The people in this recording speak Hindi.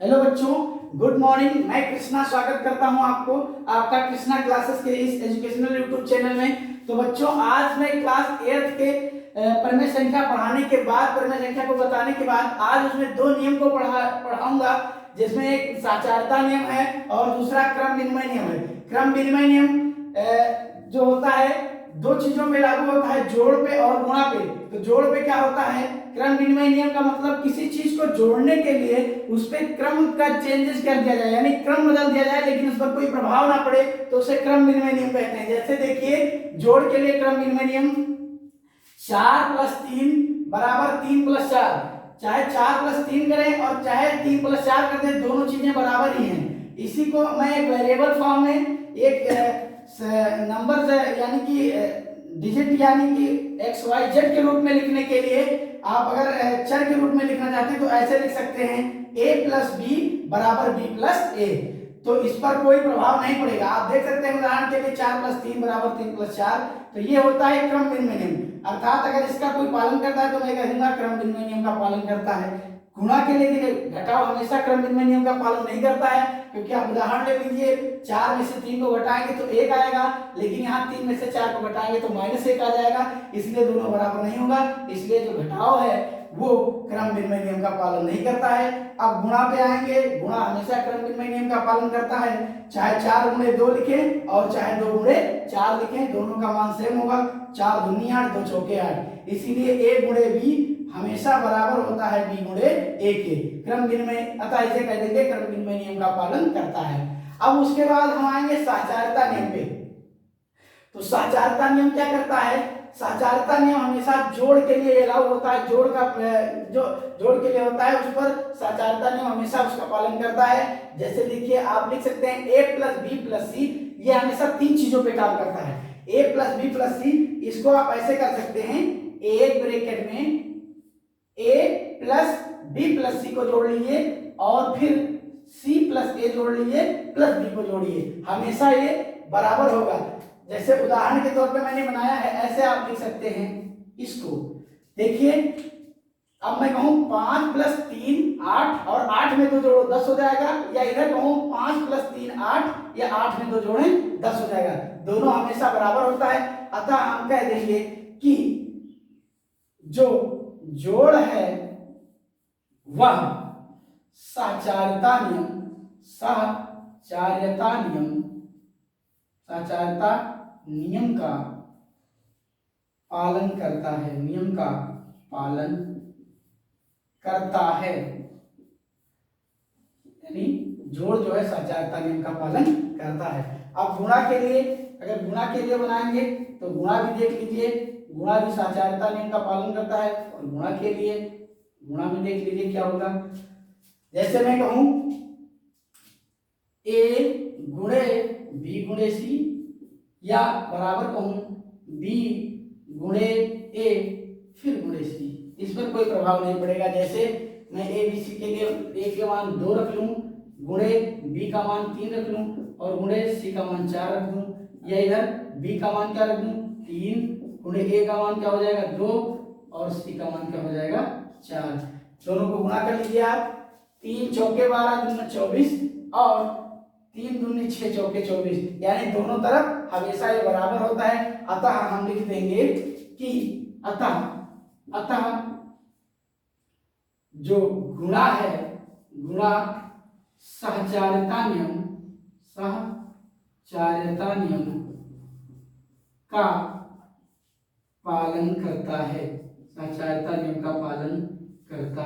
हेलो बच्चों, गुड मॉर्निंग। मैं कृष्णा स्वागत करता हूं आपको आपका कृष्णा क्लासेस के इस एजुकेशनल यूट्यूब चैनल में। तो बच्चों, आज मैं क्लास 8 के परिमेय संख्या पढ़ाने के बाद, परिमेय संख्या को बताने के बाद आज उसमें दो नियम को पढ़ाऊंगा, जिसमें एक साचारता नियम है और दूसरा क्रम विनिमय नियम है। क्रम विनिमय नियम जो होता है दो चीजों में लागू होता है, जोड़ पे और गुणा पे। तो जोड़ पे क्या होता है, क्रम विनिमय नियम का मतलब किसी चीज को जोड़ने के लिए उस पे क्रम का चेंजेस कर दिया जाए, यानी क्रम बदल दिया जाए लेकिन उस पर कोई प्रभाव ना पड़े, तो उसे क्रम विनिमय नियम कहते हैं। जैसे देखिए, जोड़ के लिए क्रम विनिमय नियम 4 + 3 = 3 + 4। चाहे 4 + 3 करें और चाहे 3 + 4 कर दें, दोनों चीजें बराबर ही हैं। इसी को मैं एक वेरिएबल फॉर्म में एक नंबर यानी कि डिजिट यानी कि XYZ के रूप में लिखने के लिए आप अगर चर के रूप में लिखना चाहते हैं तो ऐसे लिख सकते हैं a + b = b + a। तो इस पर कोई प्रभाव नहीं पड़ेगा। आप देख सकते हैं उदाहरण के लिए 4 + 3 = 3 + 4। तो ये होता है क्रम विनिमय नियम, अर्थात अगर इसका कोई पालन करता है तो मैं कहूंगा क्रम विनिमय नियम का पालन करता है। गुणा के लिए देखिए, घटाव हमेशा क्रम विनिमय नियम का पालन नहीं करता है, क्योंकि आप उदाहरण ले लीजिए, 4 में से 3 को घटाएंगे तो 1 आएगा, लेकिन यहाँ 3 में से 4 को घटाएंगे तो -1 आ जाएगा, इसलिए दोनों बराबर नहीं होगा। इसलिए जो घटाव है वो क्रम विनिमय नियम का पालन नहीं करता है। अब गुणा पे आएंगे, गुणा हमेशा क्रम विनिमय नियम का पालन करता है। चाहे 4 × 2 लिखें और चाहे 2 × 4 लिखें, दोनों का मान सेम होगा। 4 दूनी 8, 2 चौके 8, इसीलिए a × b हमेशा बराबर होता है b × a के। क्रम विनिमय, अतः इसे कह देंगे क्रम विनिमय नियम का पालन करता है। अब उसके बाद हम आएंगे साचारता नियम पे। तो साचारता नियम क्या करता है, साचारता नियम हमेशा जोड़ के लिए लागू होता है। जोड़ का जो जोड़ के लिए होता है उस पर साचारता नियम हमेशा उसका पालन करता है। जैसे देखिए, आप लिख सकते हैं a + b + c, ये हमेशा 3 चीजों पे काम करता है। a + b + c, इसको आप ऐसे कर सकते हैं, एक ब्रैकेट में a + b + c को जोड़ लीजिए और फिर c + a जोड़ लीजिए प्लस b को जोड़िए, हमेशा ये बराबर होगा। जैसे उदाहरण के तौर पे मैंने बनाया है, ऐसे आप लिख सकते हैं इसको। देखिए, अब मैं कहूं 5 + 3 8 और 8 में 2 जोड़ो 10 हो जाएगा, या इधर कहूं 5 + 3 8 या 8 में 2 जोड़ें 10 हो जाएगा, दोनों हमेशा बराबर होता है। अतः हम कह देंगे कि जो जोड़ है वह साचार्यता नियम, साचार्यता नियम का पालन करता है, नियम का पालन करता है। यानी जोड़ जो है साचार्यता नियम का पालन करता है। अब गुणा के लिए, अगर गुणा के लिए बनाएंगे तो गुणा भी देख लीजिए, गुणा भी साचार्यता नियम का पालन करता है। और गुणा के लिए, गुणा में देख लीजिए क्या होगा। जैसे मैं कहूं a × b × c, या बराबर कहूं b × a फिर × c, इस पर कोई प्रभाव नहीं पड़ेगा। जैसे मैं a b c के लिए a के मान 2 रख लूं, गुणे b का मान 3 रख लूं और गुणे c का मान 4 रख दूं, या इधर b का मान क्या रख दूं 3, गुणे a का मान क्या हो जाएगा 2 और c का मान क्या हो जाएगा 4। दोनों को गुणा कर लीजिए आप, 3 चौके 12 दूनी 24 और 3 दूनी 6 चौके 24, यानी दोनों तरफ हमेशा ये बराबर होता है। अतः हम लिख देंगे कि अतः जो गुणा है, गुणा साचार्यता नियम का पालन करता है, साचार्यता नियम का पालन करता